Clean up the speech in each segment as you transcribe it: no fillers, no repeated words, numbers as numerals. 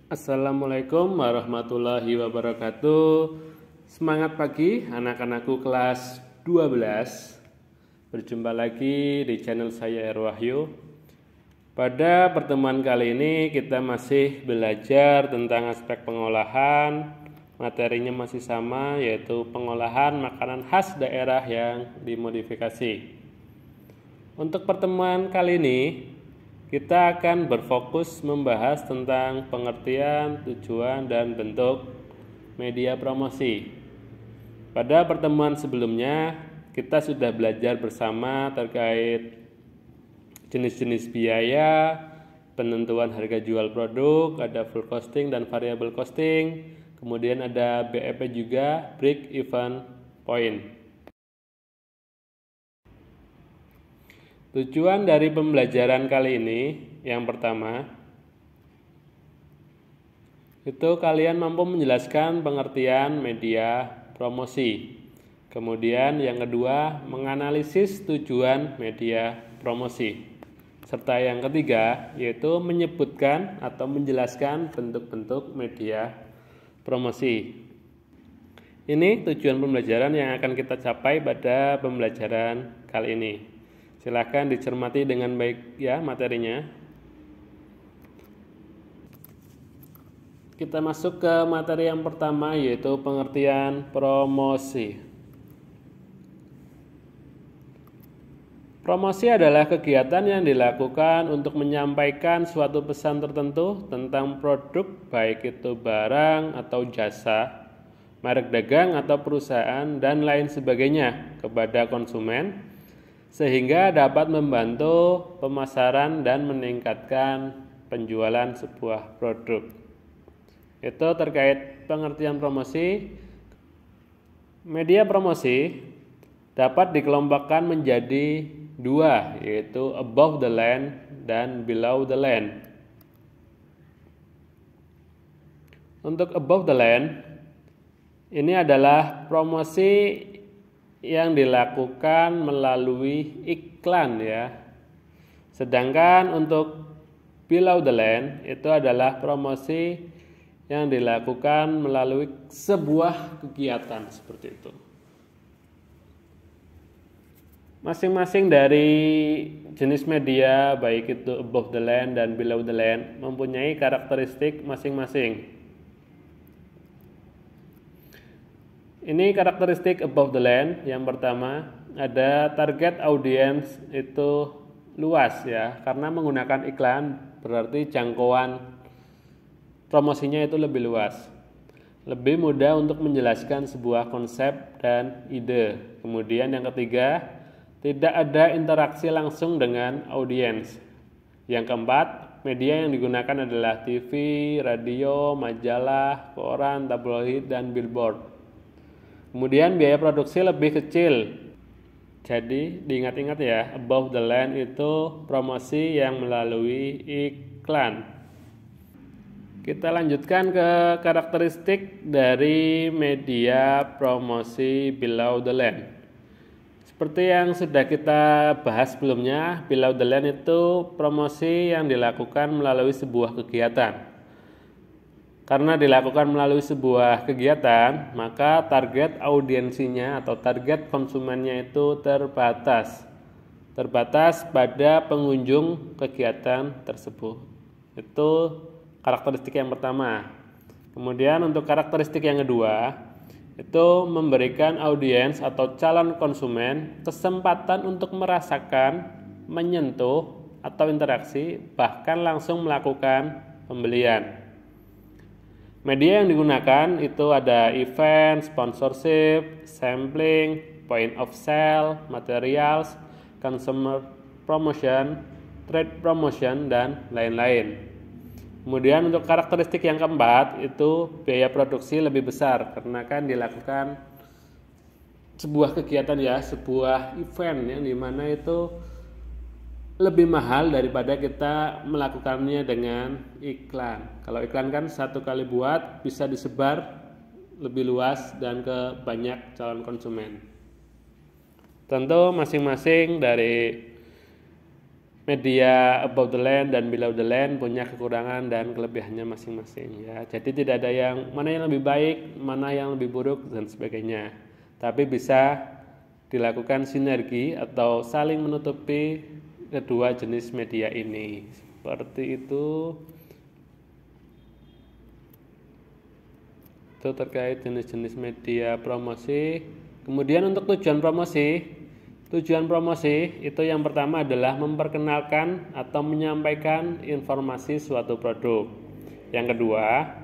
Assalamualaikum warahmatullahi wabarakatuh. Semangat pagi anak-anakku kelas 12. Berjumpa lagi di channel saya Erwahyu. Pada pertemuan kali ini kita masih belajar tentang aspek pengolahan. Materinya masih sama, yaitu pengolahan makanan khas daerah yang dimodifikasi. Untuk pertemuan kali ini kita akan berfokus membahas tentang pengertian, tujuan, dan bentuk media promosi. Pada pertemuan sebelumnya, kita sudah belajar bersama terkait jenis-jenis biaya, penentuan harga jual produk, ada full costing dan variable costing, kemudian ada BEP juga, break even point. Tujuan dari pembelajaran kali ini, yang pertama, itu kalian mampu menjelaskan pengertian media promosi. Kemudian yang kedua, menganalisis tujuan media promosi. Serta yang ketiga, yaitu menyebutkan atau menjelaskan bentuk-bentuk media promosi. Ini tujuan pembelajaran yang akan kita capai pada pembelajaran kali ini. Silakan dicermati dengan baik ya materinya. Kita masuk ke materi yang pertama, yaitu pengertian promosi. Promosi adalah kegiatan yang dilakukan untuk menyampaikan suatu pesan tertentu tentang produk, baik itu barang atau jasa, merek dagang atau perusahaan, dan lain sebagainya kepada konsumen, sehingga dapat membantu pemasaran dan meningkatkan penjualan sebuah produk. Itu terkait pengertian promosi. Media promosi dapat dikelompokkan menjadi dua, yaitu above the line dan below the line. Untuk above the line, ini adalah promosi yang dilakukan melalui iklan ya. Sedangkan untuk below the line itu adalah promosi yang dilakukan melalui sebuah kegiatan seperti itu. Masing-masing dari jenis media, baik itu above the line dan below the line, mempunyai karakteristik masing-masing. Ini karakteristik above the line. Yang pertama, ada target audience itu luas ya, karena menggunakan iklan berarti jangkauan promosinya itu lebih luas. Lebih mudah untuk menjelaskan sebuah konsep dan ide. Kemudian yang ketiga, tidak ada interaksi langsung dengan audiens. Yang keempat, media yang digunakan adalah TV, radio, majalah, koran, tabloid, dan billboard. Kemudian biaya produksi lebih kecil. Jadi diingat-ingat ya, above the line itu promosi yang melalui iklan. Kita lanjutkan ke karakteristik dari media promosi below the line. Seperti yang sudah kita bahas sebelumnya, below the line itu promosi yang dilakukan melalui sebuah kegiatan. Karena dilakukan melalui sebuah kegiatan, maka target audiensinya atau target konsumennya itu terbatas. Terbatas pada pengunjung kegiatan tersebut. Itu karakteristik yang pertama. Kemudian untuk karakteristik yang kedua, itu memberikan audiens atau calon konsumen kesempatan untuk merasakan, menyentuh, atau interaksi, bahkan langsung melakukan pembelian. Media yang digunakan itu ada event, sponsorship, sampling, point of sale, materials, consumer promotion, trade promotion, dan lain-lain. Kemudian untuk karakteristik yang keempat itu biaya produksi lebih besar karena kan dilakukan sebuah kegiatan ya, sebuah event yang dimana itu lebih mahal daripada kita melakukannya dengan iklan. Kalau iklan kan satu kali buat bisa disebar lebih luas dan ke banyak calon konsumen. Tentu masing-masing dari media above the line dan below the line punya kekurangan dan kelebihannya masing-masing ya. Jadi tidak ada yang mana yang lebih baik, mana yang lebih buruk dan sebagainya. Tapi bisa dilakukan sinergi atau saling menutupi kedua jenis media ini. Seperti itu. Itu terkait jenis-jenis media promosi. Kemudian untuk tujuan promosi itu yang pertama adalah memperkenalkan atau menyampaikan informasi suatu produk. Yang kedua,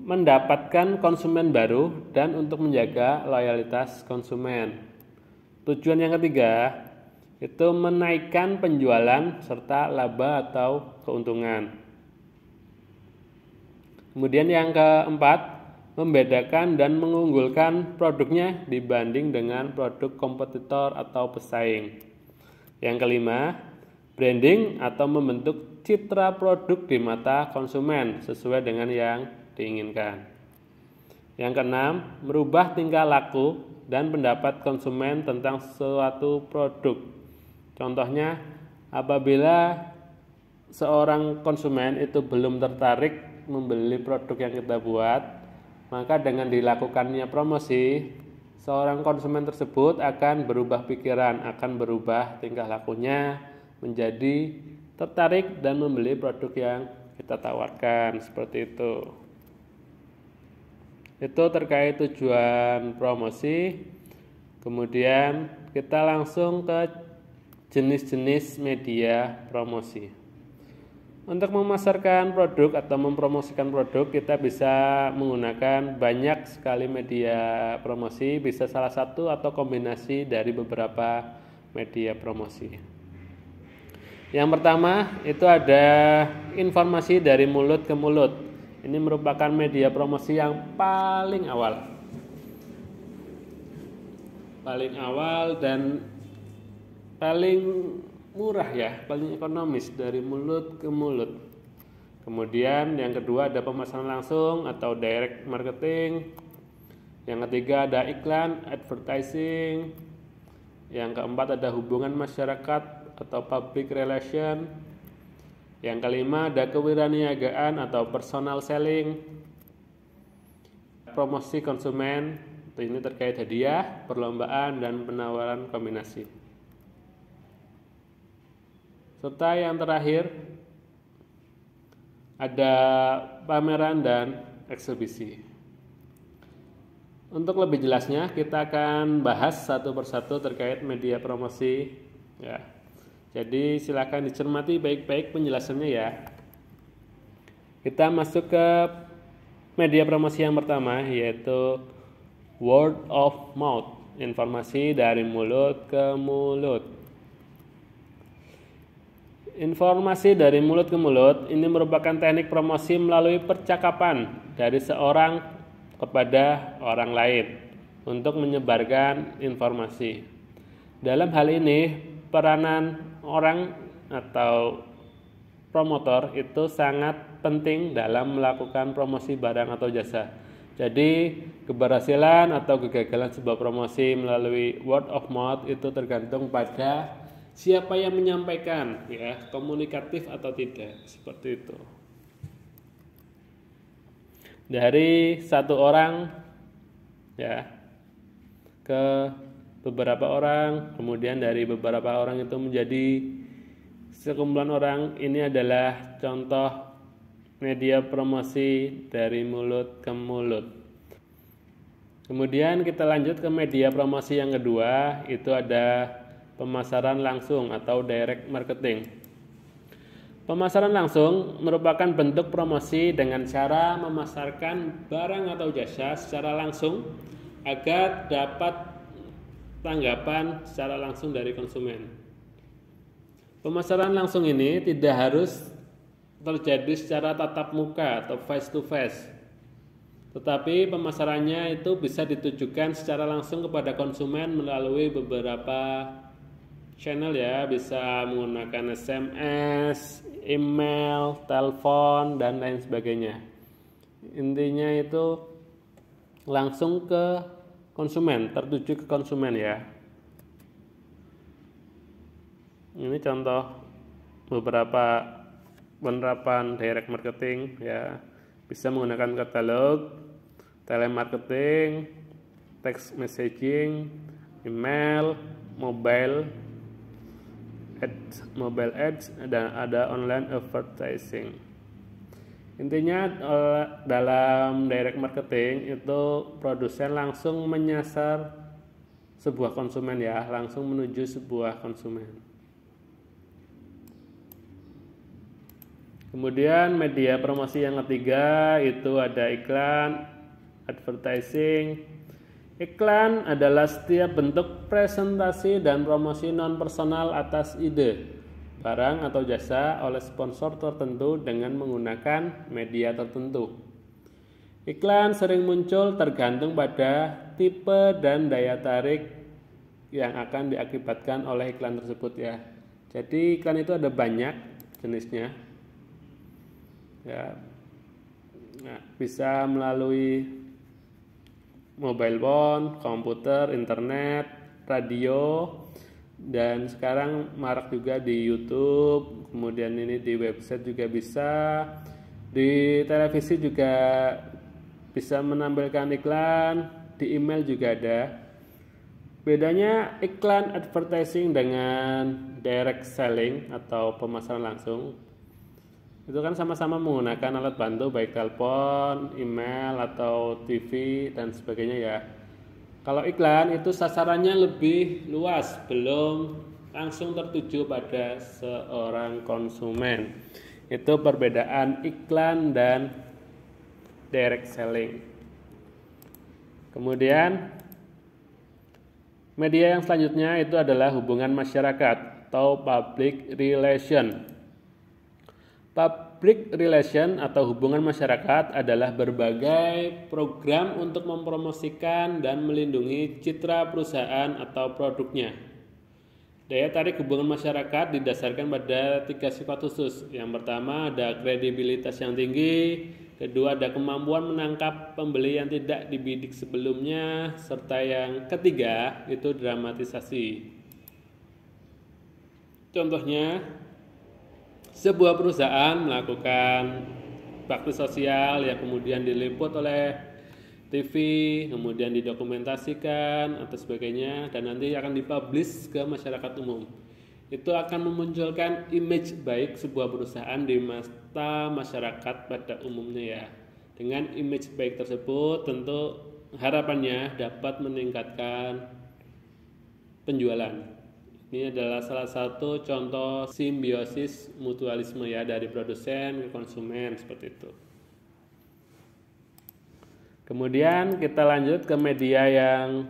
mendapatkan konsumen baru dan untuk menjaga loyalitas konsumen. Tujuan yang ketiga, itu menaikkan penjualan serta laba atau keuntungan. Kemudian yang keempat, membedakan dan mengunggulkan produknya dibanding dengan produk kompetitor atau pesaing. Yang kelima, branding atau membentuk citra produk di mata konsumen sesuai dengan yang diinginkan. Yang keenam, merubah tingkah laku dan pendapat konsumen tentang suatu produk. Contohnya, apabila seorang konsumen itu belum tertarik membeli produk yang kita buat, maka dengan dilakukannya promosi, seorang konsumen tersebut akan berubah pikiran, akan berubah tingkah lakunya menjadi tertarik dan membeli produk yang kita tawarkan, seperti itu. Itu terkait tujuan promosi. Kemudian kita langsung ke jenis-jenis media promosi. Untuk memasarkan produk atau mempromosikan produk, kita bisa menggunakan banyak sekali media promosi, bisa salah satu atau kombinasi dari beberapa media promosi. Yang pertama itu ada informasi dari mulut ke mulut. Ini merupakan media promosi yang paling awal dan paling murah ya, paling ekonomis, dari mulut ke mulut. Kemudian yang kedua ada pemasaran langsung atau direct marketing. Yang ketiga ada iklan, advertising. Yang keempat ada hubungan masyarakat atau public relation. Yang kelima ada kewiraniagaan atau personal selling. Promosi konsumen, ini terkait hadiah, perlombaan dan penawaran kombinasi. Serta yang terakhir ada pameran dan eksibisi. Untuk lebih jelasnya kita akan bahas satu persatu terkait media promosi ya. Jadi silakan dicermati baik-baik penjelasannya ya. Kita masuk ke media promosi yang pertama, yaitu word of mouth, informasi dari mulut ke mulut. Informasi dari mulut ke mulut ini merupakan teknik promosi melalui percakapan dari seorang kepada orang lain untuk menyebarkan informasi. Dalam hal ini, peranan orang atau promotor itu sangat penting dalam melakukan promosi barang atau jasa. Jadi, keberhasilan atau kegagalan sebuah promosi melalui word of mouth itu tergantung pada siapa yang menyampaikan, ya, komunikatif atau tidak, seperti itu. Dari satu orang, ya, ke beberapa orang, kemudian dari beberapa orang itu menjadi sekumpulan orang. Ini adalah contoh media promosi dari mulut ke mulut. Kemudian kita lanjut ke media promosi yang kedua, itu ada pemasaran langsung atau direct marketing. Pemasaran langsung merupakan bentuk promosi dengan cara memasarkan barang atau jasa secara langsung agar dapat tanggapan secara langsung dari konsumen. Pemasaran langsung ini tidak harus terjadi secara tatap muka atau face to face, tetapi pemasarannya itu bisa ditujukan secara langsung kepada konsumen melalui beberapa channel, ya, bisa menggunakan SMS, email, telepon, dan lain sebagainya. Intinya itu langsung ke konsumen, tertuju ke konsumen, ya. Ini contoh beberapa penerapan direct marketing ya. Bisa menggunakan katalog, telemarketing, text messaging, email, mobile ads, dan ada online advertising. Intinya dalam direct marketing itu produsen langsung menyasar sebuah konsumen ya, langsung menuju sebuah konsumen. Kemudian media promosi yang ketiga itu ada iklan, advertising. Iklan adalah setiap bentuk presentasi dan promosi non-personal atas ide, barang atau jasa oleh sponsor tertentu dengan menggunakan media tertentu. Iklan sering muncul tergantung pada tipe dan daya tarik yang akan diakibatkan oleh iklan tersebut ya. Jadi iklan itu ada banyak jenisnya. Ya, nah, bisa melalui mobile phone, komputer, internet, radio, dan sekarang marak juga di YouTube. Kemudian ini di website juga bisa, di televisi juga bisa menampilkan iklan, di email juga ada. Bedanya iklan advertising dengan direct selling atau pemasaran langsung, itu kan sama-sama menggunakan alat bantu baik telepon, email, atau TV dan sebagainya ya. Kalau iklan itu sasarannya lebih luas, belum langsung tertuju pada seorang konsumen. Itu perbedaan iklan dan direct selling. Kemudian media yang selanjutnya itu adalah hubungan masyarakat atau public relation. Public relation atau hubungan masyarakat adalah berbagai program untuk mempromosikan dan melindungi citra perusahaan atau produknya. Daya tarik hubungan masyarakat didasarkan pada 3 sifat khusus. Yang pertama ada kredibilitas yang tinggi, kedua ada kemampuan menangkap pembeli yang tidak dibidik sebelumnya, serta yang ketiga itu dramatisasi. Contohnya, sebuah perusahaan melakukan bakti sosial yang kemudian diliput oleh TV, kemudian didokumentasikan atau sebagainya, dan nanti akan dipublish ke masyarakat umum. Itu akan memunculkan image baik sebuah perusahaan di mata masyarakat pada umumnya ya. Dengan image baik tersebut tentu harapannya dapat meningkatkan penjualan. Ini adalah salah satu contoh simbiosis mutualisme ya, dari produsen ke konsumen seperti itu. Kemudian kita lanjut ke media yang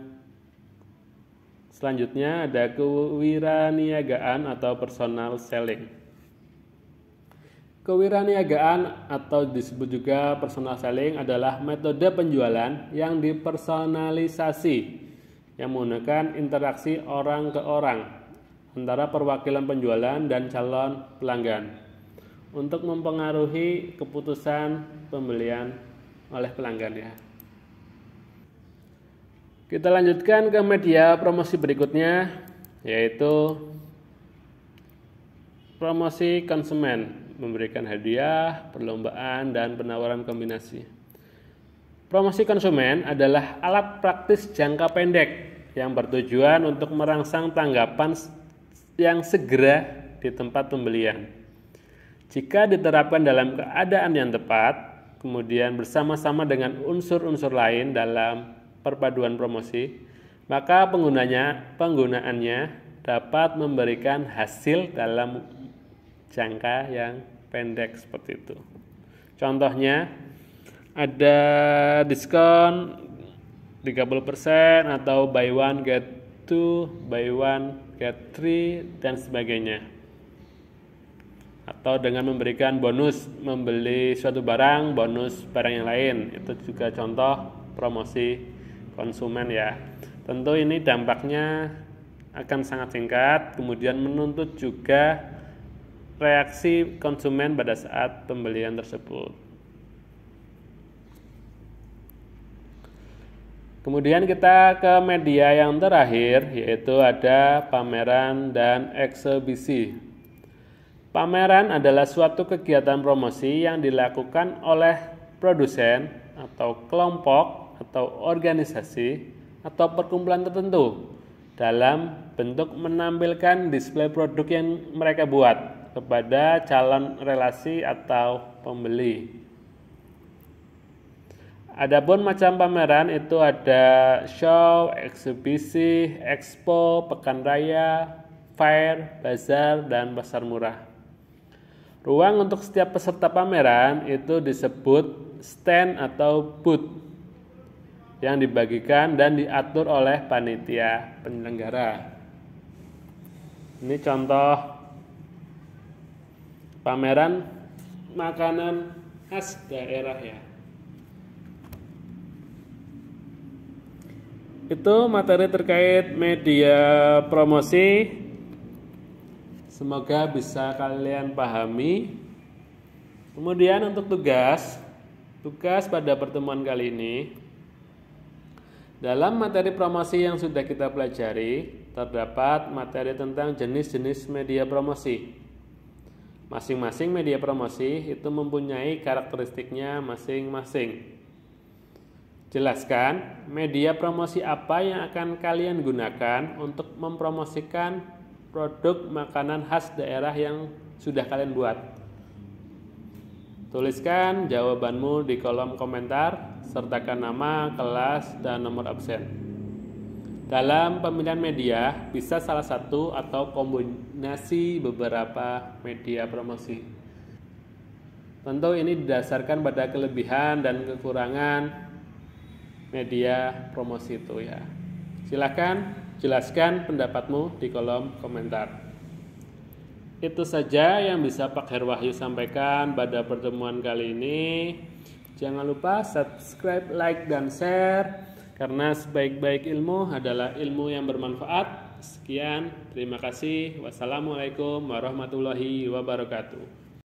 selanjutnya, ada kewiraniagaan atau personal selling. Kewiraniagaan atau disebut juga personal selling adalah metode penjualan yang dipersonalisasi, yang menggunakan interaksi orang ke orang antara perwakilan penjualan dan calon pelanggan untuk mempengaruhi keputusan pembelian oleh pelanggan ya. Kita lanjutkan ke media promosi berikutnya, yaitu promosi konsumen, memberikan hadiah, perlombaan, dan penawaran kombinasi. Promosi konsumen adalah alat praktis jangka pendek yang bertujuan untuk merangsang tanggapan yang segera di tempat pembelian. Jika diterapkan dalam keadaan yang tepat, kemudian bersama-sama dengan unsur-unsur lain dalam perpaduan promosi, maka penggunaannya dapat memberikan hasil dalam jangka yang pendek seperti itu. Contohnya ada diskon 30% atau buy one get two, buy one get three, dan sebagainya. Atau dengan memberikan bonus membeli suatu barang, bonus barang yang lain. Itu juga contoh promosi konsumen ya. Tentu ini dampaknya akan sangat singkat, kemudian menuntut juga reaksi konsumen pada saat pembelian tersebut. Kemudian kita ke media yang terakhir, yaitu ada pameran dan eksebisi. Pameran adalah suatu kegiatan promosi yang dilakukan oleh produsen atau kelompok atau organisasi atau perkumpulan tertentu dalam bentuk menampilkan display produk yang mereka buat kepada calon relasi atau pembeli. Adapun macam pameran itu ada show, eksibisi, expo, pekan raya, fair, bazar, dan pasar murah. Ruang untuk setiap peserta pameran itu disebut stand atau booth yang dibagikan dan diatur oleh panitia penyelenggara. Ini contoh pameran makanan khas daerah ya. Itu materi terkait media promosi. Semoga bisa kalian pahami. Kemudian untuk tugas pada pertemuan kali ini, dalam materi promosi yang sudah kita pelajari, terdapat materi tentang jenis-jenis media promosi. Masing-masing media promosi itu mempunyai karakteristiknya masing-masing. Jelaskan media promosi apa yang akan kalian gunakan untuk mempromosikan produk makanan khas daerah yang sudah kalian buat. Tuliskan jawabanmu di kolom komentar, sertakan nama, kelas, dan nomor absen. Dalam pemilihan media, bisa salah satu atau kombinasi beberapa media promosi. Tentu ini didasarkan pada kelebihan dan kekurangan media promosi itu ya. Silakan jelaskan pendapatmu di kolom komentar. Itu saja yang bisa Pak Herwahyu sampaikan pada pertemuan kali ini. Jangan lupa subscribe, like, dan share, karena sebaik-baik ilmu adalah ilmu yang bermanfaat. Sekian, terima kasih. Wassalamualaikum warahmatullahi wabarakatuh.